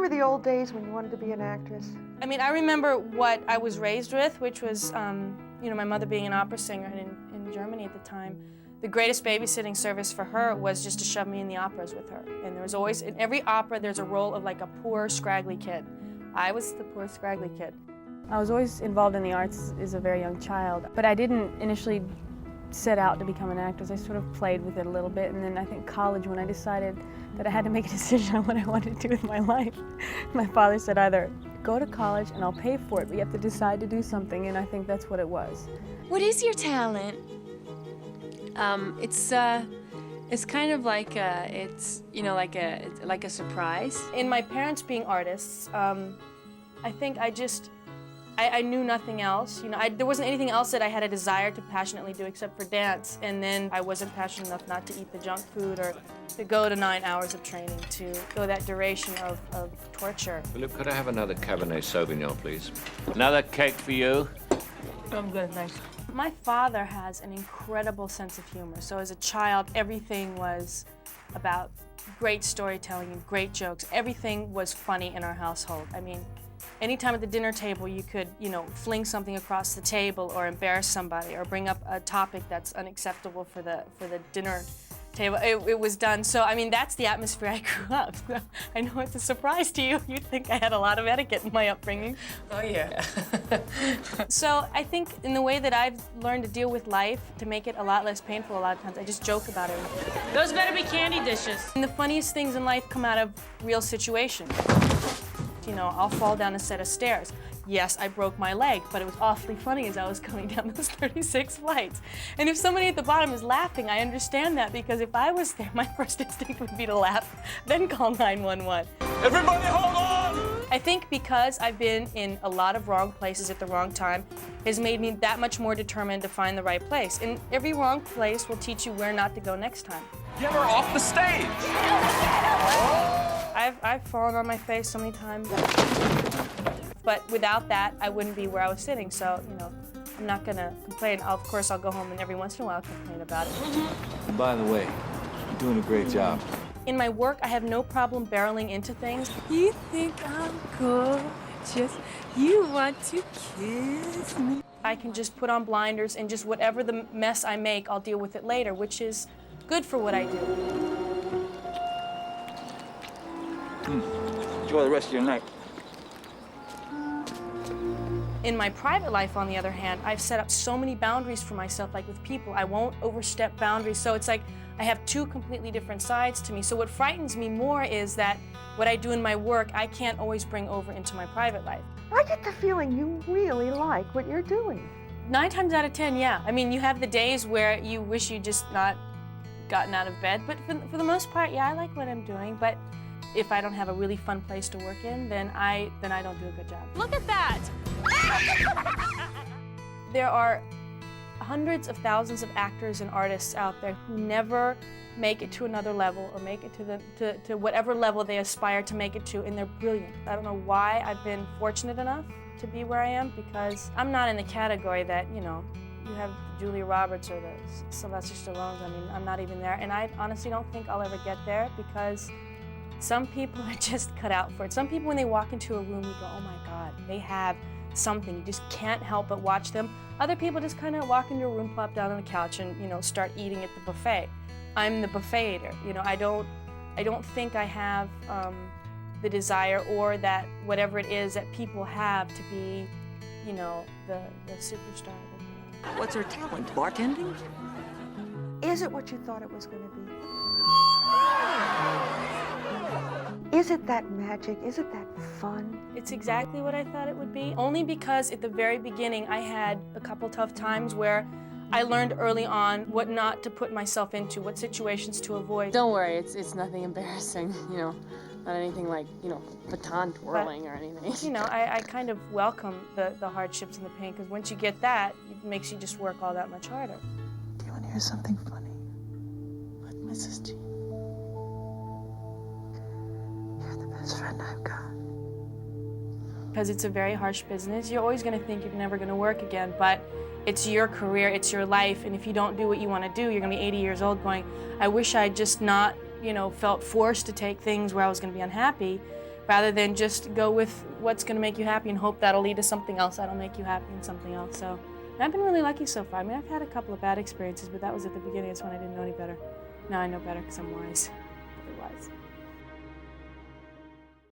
remember the old days when you wanted to be an actress? I mean, I remember what I was raised with, which was, you know, my mother being an opera singer in Germany at the time. The greatest babysitting service for her was just to shove me in the operas with her. And there was always, in every opera, there's a role of like a poor, scraggly kid. I was the poor, scraggly kid. I was always involved in the arts as a very young child, but I didn't initially set out to become an actress. I sort of played with it a little bit, and then I think college, when I decided that I had to make a decision on what I wanted to do with my life, my father said, either go to college and I'll pay for it, but you have to decide to do something, and I think that's what it was. What is your talent? It's kind of like it's, you know, like a surprise. In my parents being artists, I think I knew nothing else. You know, there wasn't anything else that I had a desire to passionately do except for dance. And then I wasn't passionate enough not to eat the junk food or to go to 9 hours of training, to go that duration of torture. Philip, could I have another Cabernet Sauvignon, please? Another cake for you. I'm good, thanks. My father has an incredible sense of humor. So as a child, everything was about great storytelling and great jokes. Everything was funny in our household. I mean, anytime at the dinner table you could, you know, fling something across the table or embarrass somebody or bring up a topic that's unacceptable for the dinner table, it was done. So, I mean, that's the atmosphere I grew up. So, I know it's a surprise to you. You'd think I had a lot of etiquette in my upbringing. Oh, yeah. So, I think in the way that I've learned to deal with life, to make it a lot less painful a lot of times, I just joke about it. Those better be candy dishes. And the funniest things in life come out of real situations. You know, I'll fall down a set of stairs. Yes, I broke my leg, but it was awfully funny as I was coming down those 36 flights. And if somebody at the bottom is laughing, I understand that, because if I was there, my first instinct would be to laugh, then call 911. Everybody hold on! I think because I've been in a lot of wrong places at the wrong time has made me that much more determined to find the right place. And every wrong place will teach you where not to go next time. Get her off the stage! I've fallen on my face so many times. But without that, I wouldn't be where I was sitting. So, you know, I'm not gonna complain. Of course, I'll go home and every once in a while complain about it. And by the way, you're doing a great job. In my work, I have no problem barreling into things. You think I'm gorgeous? You want to kiss me? I can just put on blinders and just whatever the mess I make, I'll deal with it later, which is good for what I do. Enjoy the rest of your night. In my private life, on the other hand, I've set up so many boundaries for myself, like with people. I won't overstep boundaries, so it's like I have two completely different sides to me. So what frightens me more is that what I do in my work, I can't always bring over into my private life. I get the feeling you really like what you're doing. 9 times out of 10, yeah. I mean, you have the days where you wish you'd just not gotten out of bed, but for the most part, yeah, I like what I'm doing. But if I don't have a really fun place to work in, then I don't do a good job. Look at that! There are hundreds of thousands of actors and artists out there who never make it to another level or make it to whatever level they aspire to make it to, and they're brilliant. I don't know why I've been fortunate enough to be where I am, because I'm not in the category that, you know, you have Julia Roberts or the Sylvester Stallones. I mean, I'm not even there, and I honestly don't think I'll ever get there, because some people are just cut out for it. Some people, when they walk into a room, you go, oh my God, they have something. You just can't help but watch them. Other people just kind of walk into a room, plop down on the couch, and, you know, start eating at the buffet. I'm the buffet eater. You know, I don't think I have the desire or that whatever it is that people have to be, you know, the superstar. What's her talent? Bartending? Is it what you thought it was going to be? Is it that magic? Is it that fun? It's exactly what I thought it would be, only because at the very beginning I had a couple tough times where I learned early on what not to put myself into, what situations to avoid. Don't worry, it's nothing embarrassing, you know, not anything like, you know, baton twirling or anything. You know, I kind of welcome the hardships and the pain, because once you get that, it makes you just work all that much harder. Do you want to hear something funny? With Mrs. G. You're the best friend I've got. Because it's a very harsh business. You're always going to think you're never going to work again, but it's your career, it's your life, and if you don't do what you want to do, you're going to be 80 years old going, I wish I'd just not, you know, felt forced to take things where I was going to be unhappy. rather than just go with what's going to make you happy and hope that'll lead to something else that'll make you happy and something else. So and I've been really lucky so far. I mean, I've had a couple of bad experiences, but that was at the beginning. That's when I didn't know any better. Now I know better because I'm wise. Otherwise.